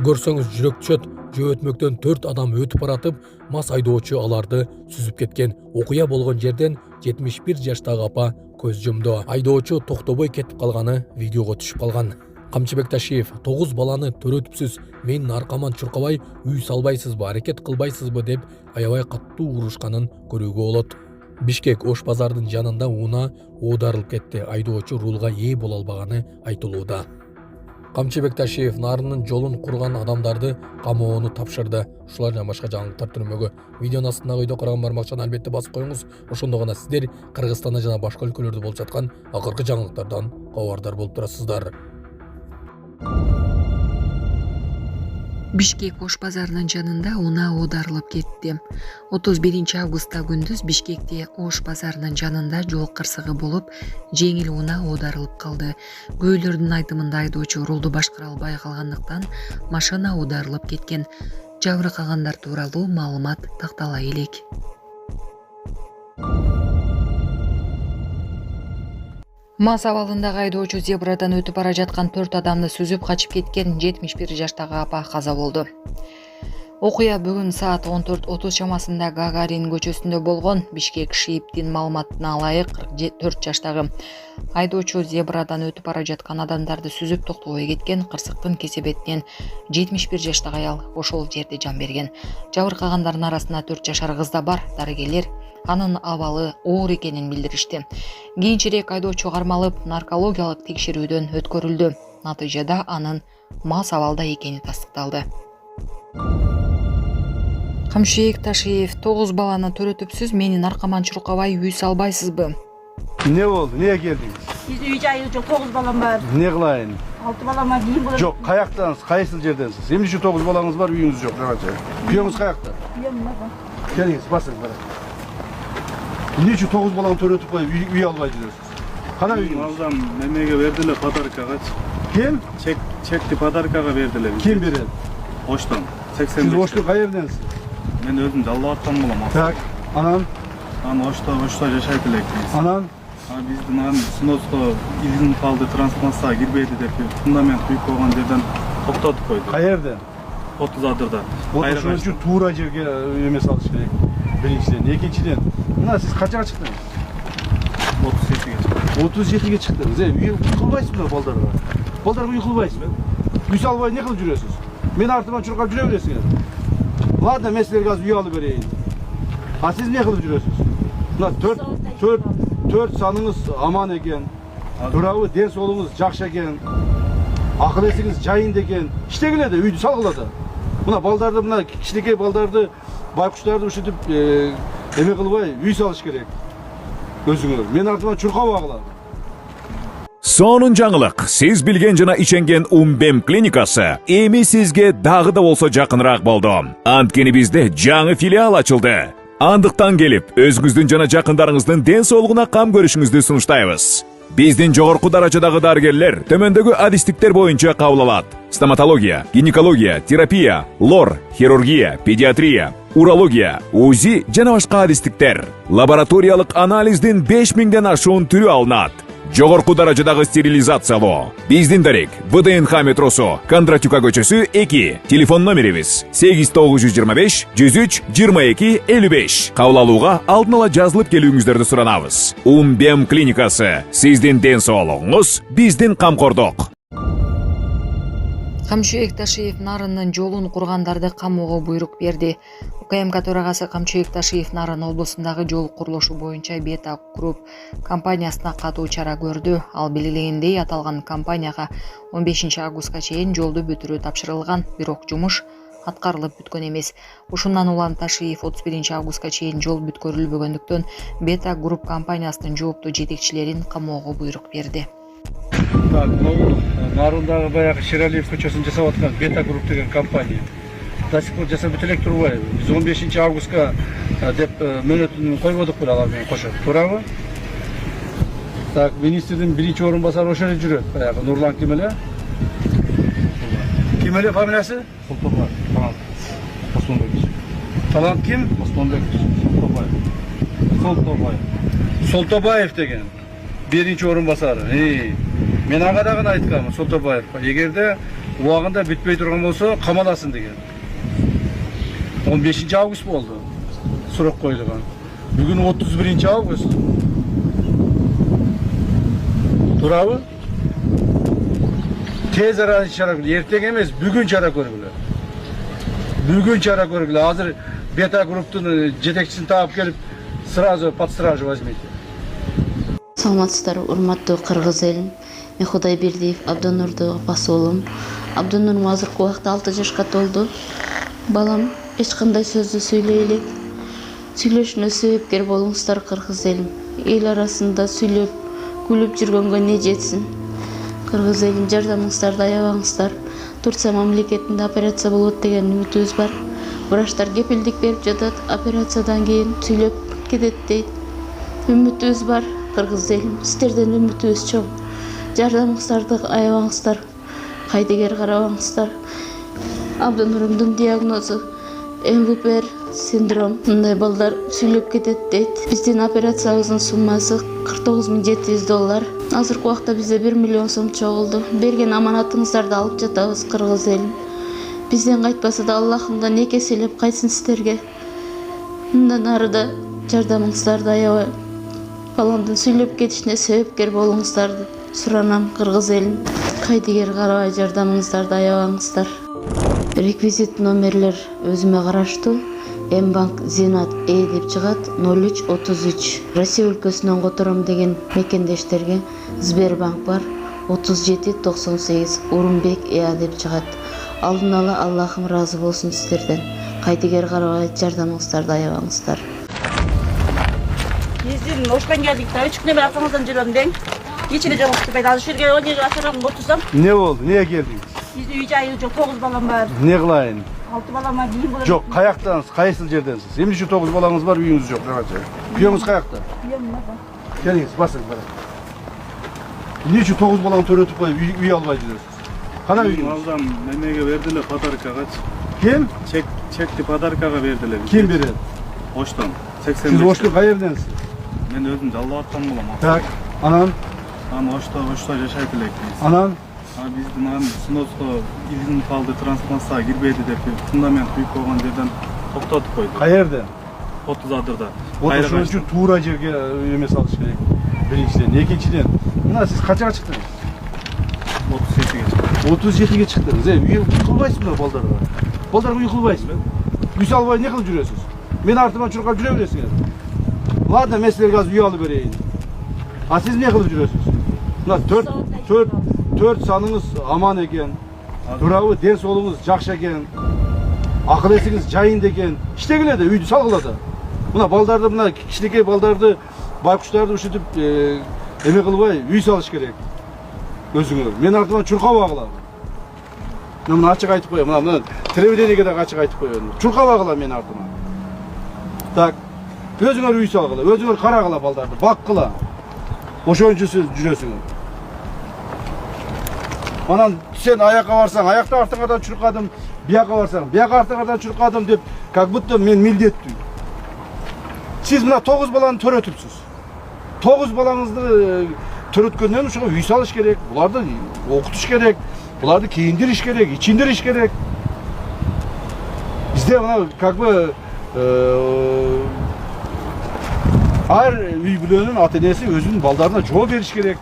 Көрсөңүз жүрөк чөт жөө өтмөктөн 4 адам өтүп баратып, мас айдоочу аларды сүзүп кеткен. Окуя болгон жерден 71 жаштагы апа көз жумду. Айдоочу токтобой кетип калганы видеого түшүп калган. Камчыбек Ташиев 9 баланы төрөтүпсүз, менин аркаман чуркабай үй салбайсызбы, аракет кылбайсызбы деп аябай каттуу урушканын көрүүгө болот. Бишкек Ош базардын жанында унаа оодарылып кетти. Айдоочу рулга ээ боло албаганы айтылууда. Камчыбек Ташиев нарынын жолун курган адамдарды камоону тапшырды. Ушулар жана башка жаңылыктар түрмөгө. Видеонун астындагы үйдө караган бармакчаны албетте басып коюңуз. Ошондо гана сиздер Кыргызстанда жана башка өлкөлөрдө болуп жаткан акыркы жаңылыктардан кабардар болуп турасыздар. Бишкек Ош базарынын жанында унаа оодарылып кетти. 31 августта күндүз Бишкекте Ош базарынын жанында жол кырсыгы болуп, жеңил унаа оодарылып калды. Көйлөрдүн айтымында айдоочу рулду башкара албай калгандыктан машина оодарылып кеткен. Жабыркагандар тууралуу маалымат тактала элек. Мас абалындагы айдоочу зебрадан өтүп бара жаткан 4 адамды сүзүп качып кеткен 71 жаштагы апа каза болду. Окуя бүгүн саат 14:30 чамасында Гагарин көчөсүндө болгон. Бишкек ШИИБдин маалыматына ылайык 44 жаштагы айдоочу зебрадан өтүп бара жаткан адамдарды сүзүп токтобой кеткен. Кырсыктын кесебетинен 71 жаштагы аял ошол жерде жан берген. Жабыркагандардын арасында 4 жашар кыз да бар. Дарыгерлер анын абалы оор экенин билдиришти. Кийинчерээк айдоочу кармалып, наркологиялык текшерүүдөн өткөрүлдү. Натыйжада анын мас абалда экени тастыкталды. Камчыбек Ташиев 9 баланы төрөтүпсүз, менин аркаман чуркабай үй салбайсызбы? Ne oldu? Niye geldiniz? Biz 3 ay önce 9 balam var. Ne kılayın? 6 balama giyin bulan. Yok, kayaktanız, kayısıl yerdensiz. Şimdi şu 9 balanız var, üyünüz yok. Köyünüz kayakta. Geliniz, basın bana. Niye şu 9 balanı törötüp koyup üye almaya gidiyorsunuz? Kana üyünüz? Maldan memeye verdiler padarkaga. Kim? Çekti padarkaga verdiler. Kim verir? Oştan. 85. Siz Oşlu kayırdensiniz? Ben özüm de Allah'tan bulam. Tak. Anan? Ana Oşta yaşaydılar. Anan? Bizdin an Sinosko izin kaldı transplantasiya girmeydi dep fundament büyük olan yerden topladık koydu. Kayırden? 30 adırda. O şunun için tuğracı üyeme salış gerek. Birinciden. İkinciden. Bunlar siz kaça çıktınız? 37'ye 37'ye çıktınız. Yıkılmayısın mı baldarına? Baldarına yıkılmayısın mı? Üsal albayı ne kılıp duruyorsunuz? Beni artıban çocuklar duruyorsunuz. Var da mesleği gaz üye alıvereyim. Ha siz ne kılıp duruyorsunuz? Bunlar 4 sanınız aman eken. Durağı ders olunuz jakşı eken. Akıl esiniz jayın eken. İşte güle de üydü salgıladı. Buna baldardı, buna kişideki baldardı, baykuşlardı üşütüp emek kılbay üy salış gerek. Özüңөр. Men артыма чуркап агылам. Сонун жаңылык. Сиз билген жана иченген Умбем клиникасы эми сизге дагы да болсо жакыныраак болду. Анткени бизде жаңы филиал ачылды. Андыктан келип, өзүңүздүн жана жакындарыңыздын ден соолугуна кам көрүшүңүздү сунуштайбыз. Биздин жогорку даражадагы дарыгерлер төмөндөгү адистиктер боюнча кабыл алат. Стоматология, гинекология, терапия, лор, хирургия, педиатрия, урология, УЗИ жана башка адистиктер. Лабораториялык анализдин 5000ден ашуун түрү алынат. Жогорку даражадагы стерилизациялоо. Биздин дарек ВДНХ метросу, Кондратюка көчөсү 2. Телефон номерибиз 8925 103 22 55. Кабыл алууга алдын ала жазылып келүүңүздөрдү суранабыз. Умбем клиникасы. Сиздин ден соолугуңуз, биздин камкордук. Камчыбек Ташиев нарынын жолун кургандарды камоого буйрук берди. УКМК төрагасы Камчыбек Ташиев Нарын облусундагы жол курулушу боюнча Бета Груп компаниясына катуу чара көрдү. Ал белгилегендей, аталган компанияга 15 августка чейин жолду бүтүрүү тапшырылган, бирок жумуш аткарылып бүткөн эмес. Ушундан улам Ташиев 31 августка чейин жол бүткөрүлбөгөндүктөн Бета Груп компаниясынын жооптуу жетекчилерин камоого буйрук берди. Так, нарындагы баягы Шералиев көчөсүн жасап аткан Бета Груп деген компания. До сих пор жасап бүтө элек турбайбы? Биз 15 августка деп мөөнөтүн койбодук беле алар менен кошо. Туурабы? Так, министрдин биринчи орун басары ошол эле жүрөт. Баягы Нурлан ким эле? Ким эле фамилиясы? Солтобай. Osmanbek. Талант ким? Osmanbek. Солтобаев деген. Биринчи орун басары. Мен ага дагы айткам Солтобаевга. Эгерде Uağında bitmей тұрған болса қамаласын деген. 15 август болды. Сұрақ қойылған. Бүгін 31 август. Турабы? Tez arada şara görgülü. Erten emez, bugün şara görgülü. Bugün şara görgülü. Hazır beta gruptun жетекчисин таап келип, сразу под стражу возьмите. Саламатсыздар, урматтуу кыргыз элим. Мен Кудайбердиев Абдонурду апасы болом. Абдонурум азыркы убакта 6 жашка толду. Балам эч кандай сөздү сүйлөй элек. Сүйлөшүнө себепкер болуңуздар кыргыз элим. Эл арасында сүйлөп, күлүп жүргөнгө не жетсин. Кыргыз элим, жардамыңыздарды аябаңыздар. Турция мамлекетинде операция болот деген үмүтүбүз бар. Врачтар кепилдик берип жатат, операциядан кийин сүйлөп кетет дейт. Үмүтүбүз бар. Кыргыз элим, сиздерден үмүтүбүз чоң. Жардамыңыздарды аябаңыздар. Кайдыгер карабаңыздар. Абдонурумдун диагнозу МВПР синдром. Мындай балдар сүйлөп кетет дейт. Биздин операциябыздын суммасы $49.700. Азыркы убакта бизде 1 миллион сом чогулду. Берген аманатыңыздарды алып жатабыз, кыргыз элим. Бизден кайтпаса да Аллахымдан эки эселеп кайтсын сиздерге. Мындан ары да жардамыңыздарды аябай баламдын сүйлөп кетишине себепкер болуңуздарды суранам, кыргыз элим. Кайдыгер карабай жардамыңыздарды аябаңыздар. Реквизит номерлер өзүмө караштуу. Мбанк Зенат деп чыгат 0333. Россия өлкөсүнөн котором деген мекендештерге Сбербанк бар 3798 Урумбек деп чыгат. Алдын ала Аллахым разы болсун сиздерден. Кайдыгер карабай жардамыңыздарды аябаңыздар. Биздин оштан келдик да, 3 күнөм артыңыздан жүрөм дең. Кечине жогуштубайт. Азыр жерге 10 жыл ашарам отурсам. Ne oldu? Niye geldiniz? Бизде үй жайы жок, 9 балам бар. Ne kılayın? 6 балама кийин болот. Жоқ, қаяқтансыз, қайсыл жерденсіз? Емде үшін 9 балаңыз бар, үйіңіз жоқ. Күйеуіңіз қаяқта? Келіңіз, басыңыз бара. Не үшін 9 баланы төретіп қойып, үй албай жүресіз? Қана үйіңіз? Алдан немеге бердиле подаркагачы. Кем? Чекти подаркага бердиле. Кем береді? Оштон. Сіз 85. Оштың қай жерденсіз? Мен өзүм жалдап аткан болом. Так, анан? Ошто жашайт элекпиз. Анан? Биздин сноско изин калды, трансплантацияга кирбейди деп фундамент күйүп койгон жерден токтотуп койду. Кай жерде? 30 адырда. Ошон үчүн туура жерге эме салыш керек. Биринчиден, экинчиден. Мына сиз качага чыктыңыз? 37ге чыктым. 37ге чыктыңыз. Үй кылбайсызбы балдарга? Балдарга үй кылбайсызбы? Үй салбай не кылып жүрөсүз? Мен артыман чуркап жүрө бересиңер. Ладно, мен силерге азыр үй алып берейин. А сиз не кылып жүрөсүз? Мына 4 саныңыз аман екен. Турабы ден соолугуңуз жакшы екен. Акыл эсиңиз жайында екен. Иштегиле да үйдү салгыла да. Мына балдарды, мына кичинекей балдарды, байкуштарды ушинтип эме кылбай үй салыш керек. Өзүңөр. Мен артыман чуркап агыла. Мен мына ачык айтып коем. Мына телевидениеге да ачык айтып коем. Чуркап агыла мен артыман. Так. Өзүңөр үй салгыла, өзүңөр карагыла балдарды, баккыла. Ошон үчүн жүрөсүңөр. Анан сен аяққа барсаң, аяқта артыңардан чуркадым, бияққа барсаң, бияққа артыңардан чуркадым деп, как будто мен милдеттүү. Сиз мына 9 баланы төрөтүпсүз. 9 балаңызды төрөткөндөн ошого үй салыш керек, буларды окутуш керек, буларды кийиндириш керек, ичиндириш керек. Бизде мына как бы ар үй бүлөнүн ата энеси өзүнүн балдарына жол бериш керек.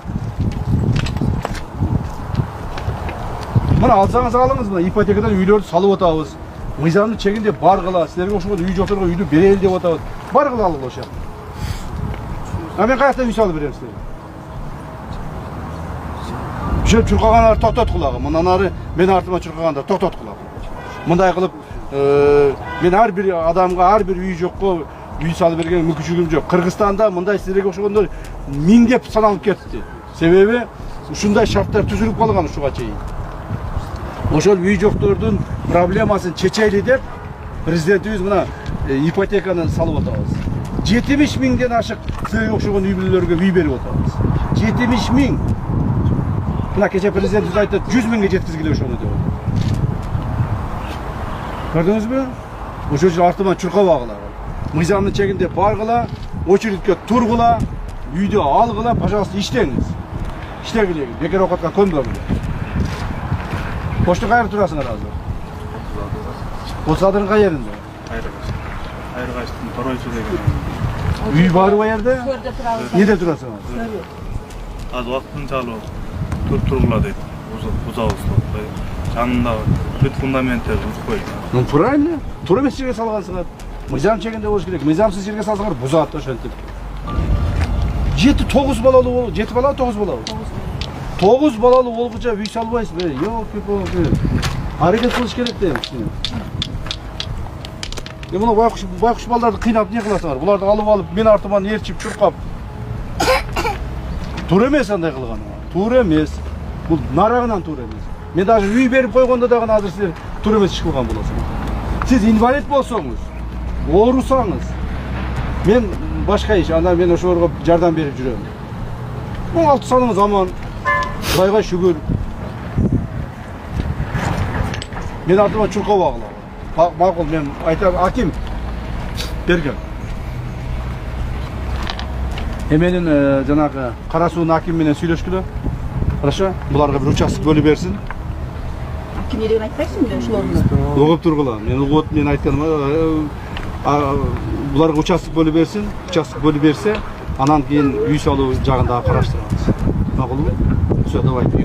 Мына алсаңыз алыңыз, мына ипотекадан үйлөрдү салып атабыз. Мыйзамдын чегинде баргыла, силерге ошого үй жокторго үйдү берели деп атабыз. Баргыла алгыла ошо. А мен каяктан үй салып берем силерге? Ошо чуркагандар токтоткулагы, мындан ары мен артыма чуркагандар токтоткулагы. Мындай кылып мен ар бир адамга, ар бир үй жокко үй салып берген мүмкүнчүлүгүм жок. Кыргызстанда мындай силерге окшогондор миңдеп саналып кетти. Себеби ушундай шарттар түзүлүп калган ушуга чейин. Ошол үй жоктордун проблемасын чечели деп президентибиз мына ипотеканы салып атабыз. 70 миңден ашык силерге окшогон үй бүлөлөргө үй берип атабыз. 70 миң. Мына кече президентибиз айтат 100 миңге жеткизгиле ошону деп. Көрдүңүзбү? Ошол үчүн артыман чуркап агыла. Мыйзамдын чегинде баргыла, очередке тургула, үйдү алгыла, пожалуйста, иштеңиз. Иштегиле, бекер окутка көнбөгүлө. Poçta kayır turasыңар azыр? Отсадырың қай yerinde? Айырғаштың Торойчу деген. Үй бары o yerde? Körde turabız. Неде турасыңар? Az vaqtinchalik turg'ula deydi. Buza uslub. Жанында бүт фундаменттер бұзып қойды. Ну правильно. Тура емес жерге салғансыңар. Мыйзам чегінде болуш керек. Мыйзамсыз жерге салсаңар бұзады ошентип. 7-9 балалы бол, 7 бала 9 бала. 9 балалы болғыча үй салбайсыз бе? Ёлки-палки. Аракет кылыш керек дейм. Мына байкуш балдарды кыйнап не кыласыңар? Буларды алып мен артыман ээрчип чуркап. Тура эмес андай кылганы. Тура эмес. Бул нарагынан тура эмес. Мен даже үй берип койгондо дагы азыр силер тура эмес иш кылган болосуңар. Сиз инвалид болсоңуз, оорусаңыз, мен башка иш, анда мен ошолорго жардам берип жүрөм. Бул алты саныңыз аман. Кудайга шүгүр. Мен артыма чуркап агыла. Макул, мен айтам, аким берген. Менин жанагы Кара суунун аким менен сүйлөшкүлө. Хорошо? Буларга бир участок бөлүп берсин. Kim nereye айтпайсың бе ошолорду? Угуп тургула. Мен угуп, мен айтканым, буларга участок бөлүп берсин. Участок бөлүп берсе, анан кийин үй салуу жагын дагы караштырабыз. Макулбу? Все, давайте.